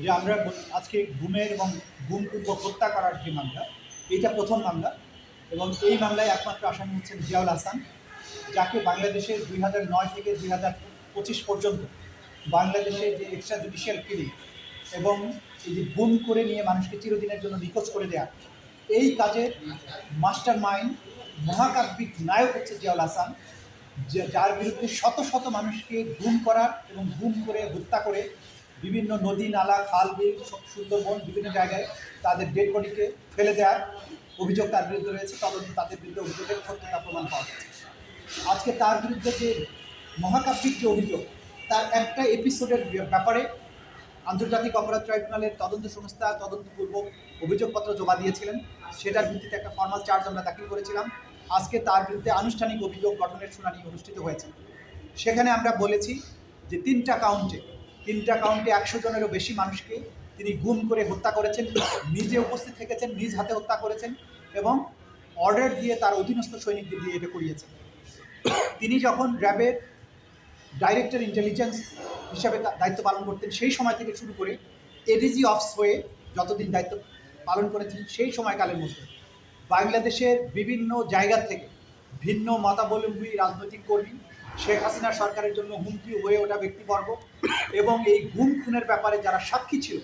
যে আমরা আজকে গুমের এবং গুমপূর্বক হত্যা করার যে মামলা, এইটা প্রথম মামলা এবং এই মামলায় একমাত্র আসামি হচ্ছেন জিয়াউল হাসান, যাকে বাংলাদেশে 2009 থেকে 2025 পর্যন্ত বাংলাদেশে যে এক্সট্রা জুডিশিয়াল কিলিং এবং এই যে গুম করে নিয়ে মানুষকে চিরদিনের জন্য নিখোঁজ করে দেওয়া, এই কাজের মাস্টার মাইন্ড মহাকাব্যিক নায়ক হচ্ছে জিয়াউল হাসান, যার বিরুদ্ধে শত শত মানুষকে গুম করার এবং গুম করে হত্যা করে বিভিন্ন নদী নালা খাল বিল সুন্দরবন বিভিন্ন জায়গায় তাদের ডেড বডিকে ফেলে দেওয়ার অভিযোগ তার বিরুদ্ধে রয়েছে। তদন্ত তাদের বিরুদ্ধে অভিযোগের সত্যতা প্রমাণ পাওয়া গেছে। আজকে তার বিরুদ্ধে যে মহাকাব্যিক যে অভিযোগ, তার একটা এপিসোডের ব্যাপারে আন্তর্জাতিক অপরাধ ট্রাইব্যুনালের তদন্ত সংস্থা তদন্তপূর্বক অভিযোগপত্র জমা দিয়েছিলেন। সেটার ভিত্তিতে একটা ফর্মাল চার্জ আমরা দাখিল করেছিলাম। আজকে তার বিরুদ্ধে আনুষ্ঠানিক অভিযোগ গঠনের শুনানি অনুষ্ঠিত হয়েছে। সেখানে আমরা বলেছি যে তিনটা কাউন্টে 100 জনেরও বেশি মানুষকে তিনি গুম করে হত্যা করেছেন, নিজে উপস্থিত থেকেছেন, নিজ হাতে হত্যা করেছেন এবং অর্ডার দিয়ে তার অধীনস্থ সৈনিকদের দিয়ে এটা করিয়েছেন। তিনি যখন র্যাবের ডাইরেক্টর ইন্টেলিজেন্স হিসাবে দায়িত্ব পালন করতেন, সেই সময় থেকে শুরু করে এডিজি অফিস হয়ে যতদিন দায়িত্ব পালন করেছেন, সেই সময়কালের মধ্যে বাংলাদেশের বিভিন্ন জায়গা থেকে ভিন্ন মতাবলম্বী রাজনৈতিক কর্মী, শেখ হাসিনা সরকারের জন্য হুমকি হয়ে ওঠা ব্যক্তিবর্গ এবং এই গুম খুনের ব্যাপারে যারা সাক্ষী ছিল,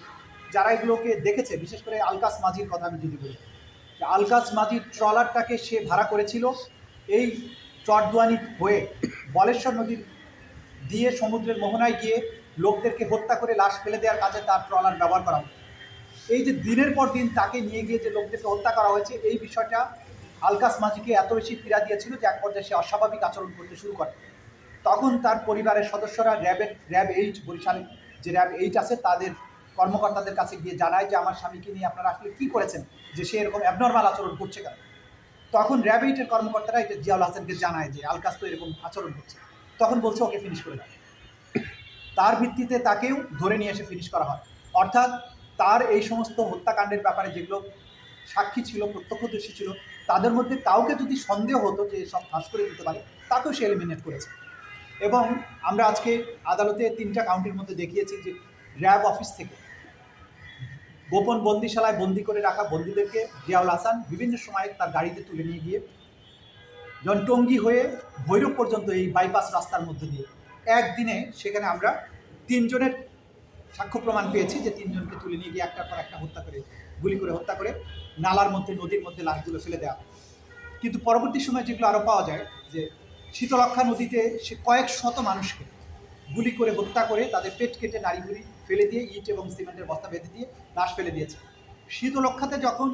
যারা এগুলোকে দেখেছে, বিশেষ করে আলকাস মাঝির কথা আমি যদি বলি, আলকাস মাঝির ট্রলারটাকে সে ভাড়া করেছিল এই চরদুয়ানি হয়ে বলেশ্বর নদীর দিয়ে সমুদ্রের মোহনায় গিয়ে লোকদেরকে হত্যা করে লাশ ফেলে দেওয়ার কাজে তার ট্রলার ব্যবহার করা হতো। এই যে দিনের পর দিন তাকে নিয়ে গিয়ে যে লোকদেরকে হত্যা করা হয়েছে, এই বিষয়টা আলকাস মাঝিকে এত বেশি পীড়া দিয়েছিল যে এক পর্যায়ে সে অস্বাভাবিক আচরণ করতে শুরু করে। তখন তার পরিবারের সদস্যরা র্যাব 8 বরিশালে যে র্যাব 8 আছে তাদের কর্মকর্তাদের কাছে গিয়ে জানায় যে আমার স্বামীকে নিয়ে আপনারা আসলে কী করেছেন, যে সে এরকম অ্যাবনর্মাল আচরণ করছে কেন। তখন র্যাব 8-এর কর্মকর্তারা এটা জিয়াউল হাসানকে জানায় যে আলকাস তো এরকম আচরণ করছে। তখন বলছে ওকে ফিনিশ করে দাও। তার ভিত্তিতে তাকেও ধরে নিয়ে এসে ফিনিশ করা হয়। অর্থাৎ তার এই সমস্ত হত্যাকাণ্ডের ব্যাপারে যেগুলো সাক্ষী ছিল, প্রত্যক্ষদর্শী ছিল, তাদের মধ্যে কাউকে যদি সন্দেহ হতো যে সব ফাঁস করে দিতে পারে, তাকেও সে এলিমিনেট করেছে। এবং আমরা আজকে আদালতে 3টা কাউন্টের মধ্যে দেখিয়েছি যে র্যাব অফিস থেকে গোপন বন্দিশালায় বন্দি করে রাখা বন্দীদেরকে জিয়াউল হাসান বিভিন্ন সময়ে তার গাড়িতে তুলে নিয়ে গিয়ে যখন টঙ্গী হয়ে ভৈরব পর্যন্ত এই বাইপাস রাস্তার মধ্যে দিয়ে একদিনে সেখানে আমরা 3 জনের সাক্ষ্য প্রমাণ পেয়েছি যে 3 জনকে তুলে নিয়ে গিয়ে একটার পর একটা হত্যা করে, গুলি করে হত্যা করে নালার মধ্যে, নদীর মধ্যে লাশগুলো ফেলে দেওয়া। কিন্তু পরবর্তী সময় যেগুলো আরও পাওয়া যায় যে শীতলক্ষা নদীতে সে কয়েক শত মানুষকে গুলি করে হত্যা করে তাদের পেট কেটে নাড়িগুলি ফেলে দিয়ে ইট এবং সিমেন্টের বস্তা বেঁধে দিয়ে লাশ ফেলে দিয়েছে। শীতলক্ষাতে যখন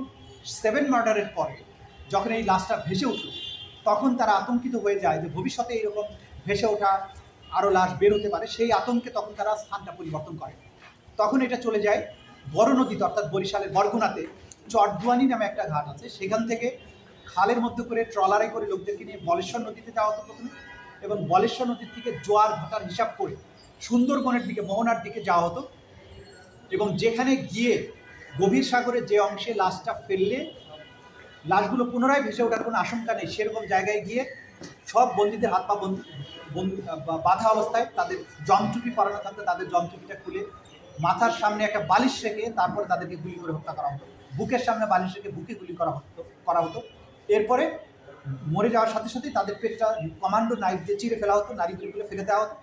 7 মার্ডারের পরে যখন এই লাশটা ভেসে উঠল, তখন তারা আতঙ্কিত হয়ে যায় যে ভবিষ্যতে এইরকম ভেসে ওঠা আরও লাশ বের হতে পারে। সেই আতঙ্কে তখন তারা স্থানটা পরিবর্তন করে। তখন এটা চলে যায় বড় নদীতে, অর্থাৎ বরিশালের বরগুনাতে চরদুয়ানি নামে একটা ঘাট আছে, সেখান থেকে খালের মধ্যে করে ট্রলারে করে লোকদেরকে নিয়ে বলেশ্বর নদীতে যাওয়া হতো প্রথমে, এবং বলেশ্বর নদীর থেকে জোয়ার ভাটার হিসাব করে সুন্দরবনের দিকে, মোহনার দিকে যাওয়া হতো, এবং যেখানে গিয়ে গভীর সাগরের যে অংশে লাশটা ফেললে লাশগুলো পুনরায় ভেসে ওঠার কোনো আশঙ্কা নেই, সেরকম জায়গায় গিয়ে সব বন্দীদের হাত পা বাঁধা অবস্থায় তাদের জমটুপি পরানো থাকতে তাদের জমটুপিটা খুলে মাথার সামনে একটা বালিশ রেখে তারপরে তাদেরকে গুলি করে হত্যা করা হতো। বুকের সামনে বালিশ রেখে বুকে গুলি করা হতো। এরপরে মরে যাওয়ার সাথে সাথেই তাদের পেটটা কমান্ডো নাইফ দিয়ে চিরে ফেলা হতো, নাড়িগুলিগুলো ফেলে দেওয়া হতো,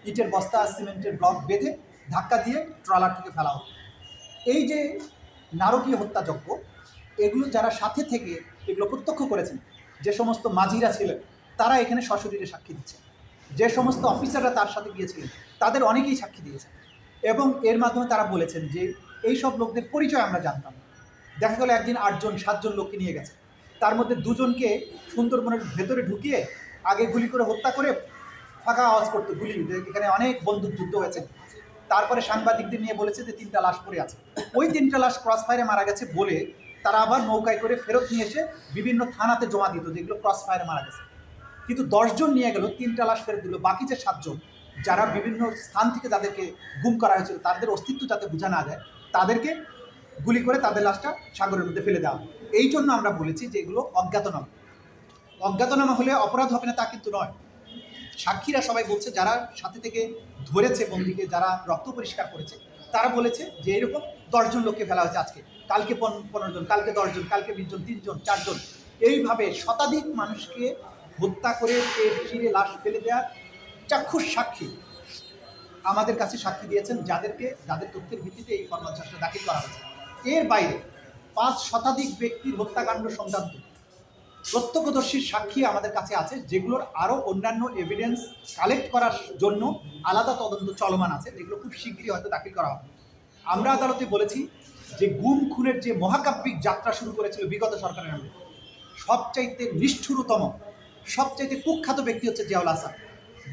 ইটের বস্তা আর সিমেন্টের ব্লক বেঁধে ধাক্কা দিয়ে ট্রলার থেকে ফেলা হতো। এই যে নারকীয় হত্যাযজ্ঞ, এগুলো যারা সাথে থেকে এগুলো প্রত্যক্ষ করেছেন, যে সমস্ত মাঝিরা ছিলেন তারা এখানে সশরীরে সাক্ষী দিচ্ছে, যে সমস্ত অফিসাররা তার সাথে গিয়েছিলেন তাদের অনেকেই সাক্ষী দিয়েছেন, এবং এর মাধ্যমে তারা বলেছেন যে এই সব লোকদের পরিচয় আমরা জানতাম। দেখা গেল একদিন 8 জন 7 জন লোককে নিয়ে গেছে, তার মধ্যে 2 জনকে সুন্দরবনের ভেতরে ঢুকিয়ে আগে গুলি করে হত্যা করে ফাঁকা আওয়াজ করতো গুলি, এখানে অনেক বন্দুক যুদ্ধ হয়েছে। তারপরে সাংবাদিকদের নিয়ে বলেছে যে 3টা লাশ পড়ে আছে, ওই 3টা লাশ ক্রস ফায়ারে মারা গেছে বলে তারা আবার নৌকায় করে ফেরত নিয়ে এসে বিভিন্ন থানাতে জমা দিত যেগুলো ক্রস ফায়ারে মারা গেছে। কিন্তু 10 জন নিয়ে গেল, 3টা লাশ ফেরত দিল, বাকি যে 7 জন যারা বিভিন্ন স্থান থেকে তাদেরকে গুম করা হয়েছিল তাদের অস্তিত্ব যাতে বোঝা না যায়, তাদেরকে গুলি করে তাদের লাশটা সাগরের মধ্যে ফেলে দেওয়া। এই জন্য আমরা বলেছি যে এগুলো অজ্ঞাতনামা। অজ্ঞাতনামা হলে অপরাধ হবে না তা কিন্তু নয়। সাক্ষীরা সবাই বলছে, যারা সাথে থেকে ধরেছে বন্দীকে, যারা রক্ত পরিষ্কার করেছে, তারা বলেছে যে এরকম 10 জন লোককে ফেলা হয়েছে আজকে, কালকে 15 জন, কালকে 10 জন, কালকে 20 জন, 3 জন, 4 জন, এইভাবে শতাধিক মানুষকে হত্যা করে পেট চিরে লাশ ফেলে দেওয়ার চাক্ষুষ সাক্ষী আমাদের কাছে সাক্ষী দিয়েছেন, যাদের তথ্যের ভিত্তিতে এই ফরমান চার্জটা দাখিল করা হয়েছে। এর বাইরে 5 শতাধিক ব্যক্তির হত্যাকাণ্ড সংক্রান্ত প্রত্যক্ষদর্শীর সাক্ষী আমাদের কাছে আছে, যেগুলোর আরও অন্যান্য এভিডেন্স কালেক্ট করার জন্য আলাদা তদন্ত চলমান আছে, যেগুলো খুব শীঘ্রই হয়তো দাখিল করা হবে। আমরা আদালতে বলেছি যে গুম খুনের যে মহাকাব্যিক যাত্রা শুরু করেছিল বিগত সরকারের আমলে, সবচাইতে নিষ্ঠুরতম, সবচাইতে কুখ্যাত ব্যক্তি হচ্ছে জিয়াউল হাসান,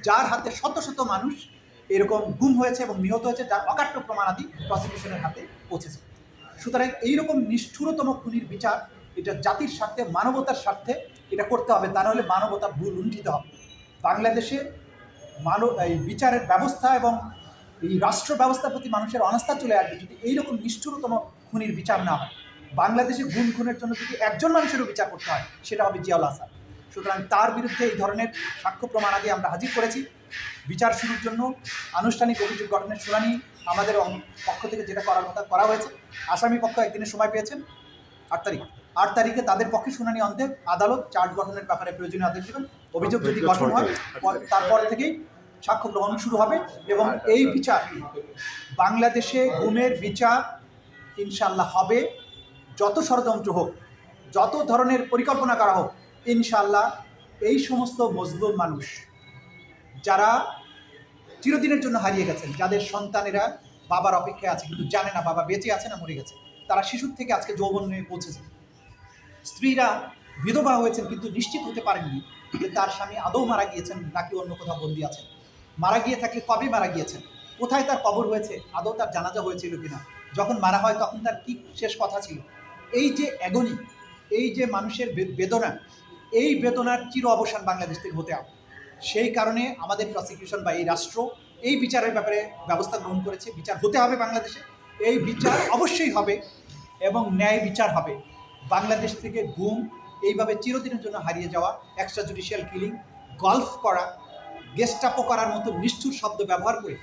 যার হাতে শত শত মানুষ এরকম গুম হয়েছে এবং নিহত হয়েছে, যার অকাট্য প্রমাণাদি প্রসিকিউশনের হাতে পৌঁছেছে। সুতরাং এইরকম নিষ্ঠুরতম খুনির বিচার এটা জাতির স্বার্থে, মানবতার স্বার্থে এটা করতে হবে, তা নাহলে মানবতা ভুল লুণ্ঠিত হবে। বাংলাদেশের এই বিচারের ব্যবস্থা এবং এই রাষ্ট্র ব্যবস্থার প্রতি মানুষের অনাস্থা চলে আসবে যদি এইরকম নিষ্ঠুরতম খুনির বিচার না হয়। বাংলাদেশে গুম খুনের জন্য যদি একজন মানুষেরও বিচার করতে হয়, সেটা হবে জিয়াউল হাসান। সুতরাং তার বিরুদ্ধে এই ধরনের সাক্ষ্য প্রমাণাদি আমরা হাজির করেছি। বিচার শুরুর জন্য আনুষ্ঠানিক অভিযোগ গঠনের শুনানি আমাদের পক্ষ থেকে যেটা করার কথা করা হয়েছে। আসামি পক্ষ একদিনের সময় পেয়েছেন, 8 তারিখে তাদের পক্ষে শুনানি অন্তে আদালত চার্জ গঠনের ব্যাপারে প্রয়োজনীয় আদেশ দেবেন। অভিযোগ যদি গঠন হয় তারপর থেকেই সাক্ষ্য গ্রহণ শুরু হবে এবং এই বিচার, বাংলাদেশে গুমের বিচার ইনশাআল্লাহ হবে। যত ষড়যন্ত্র হোক, যত ধরনের পরিকল্পনা করা হোক, ইনশাআল্লাহ এই সমস্ত মজলুম মানুষ যারা চিরদিনের জন্য হারিয়ে গেছেন, যাদের সন্তানেরা বাবার অপেক্ষায় আছে কিন্তু জানে না বাবা বেঁচে আছে না মরে গেছে, তারা শিশুর থেকে আজকে যৌবনে পৌঁছেছে, স্ত্রীরা বিধবা হয়েছেন কিন্তু নিশ্চিত হতে পারেননি যে তার স্বামী আদৌ মারা গিয়েছেন নাকি অন্য কোথাও বন্দী আছেন, মারা গিয়ে থাকলে কবে মারা গিয়েছেন, কোথায় তার কবর হয়েছে, আদৌ তার জানাজা হয়েছিল কিনা, যখন মারা হয় তখন তার কি শেষ কথা ছিল। এই যে অ্যাগনি, এই যে মানুষের বেদনা, এই বেদনার চির অবসান বাংলাদেশ থেকে হতে হবে। সেই কারণে আমাদের প্রসিকিউশন বা এই রাষ্ট্র এই বিচারের ব্যাপারে ব্যবস্থা গ্রহণ করেছে। বিচার হতে হবে বাংলাদেশে, এই বিচার অবশ্যই হবে এবং ন্যায় বিচার হবে। বাংলাদেশ থেকে গুম, এইভাবে চিরদিনের জন্য হারিয়ে যাওয়া, এক্সট্রা জুডিশিয়াল কিলিং, গলফ করা, গেস্টাপো করার মতো নিষ্ঠুর শব্দ ব্যবহার করে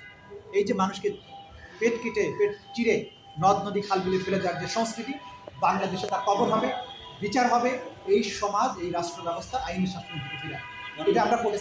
এই যে মানুষকে পেট কেটে পেট চিরে নদ নদী খাল বিলে ফেলে দেওয়ার যে সংস্কৃতি, বাংলাদেশে তার কবর হবে, বিচার হবে। এই সমাজ, এই রাষ্ট্র ব্যবস্থা আইনি শাসন দিকে ফিরে, এটা আমরা করে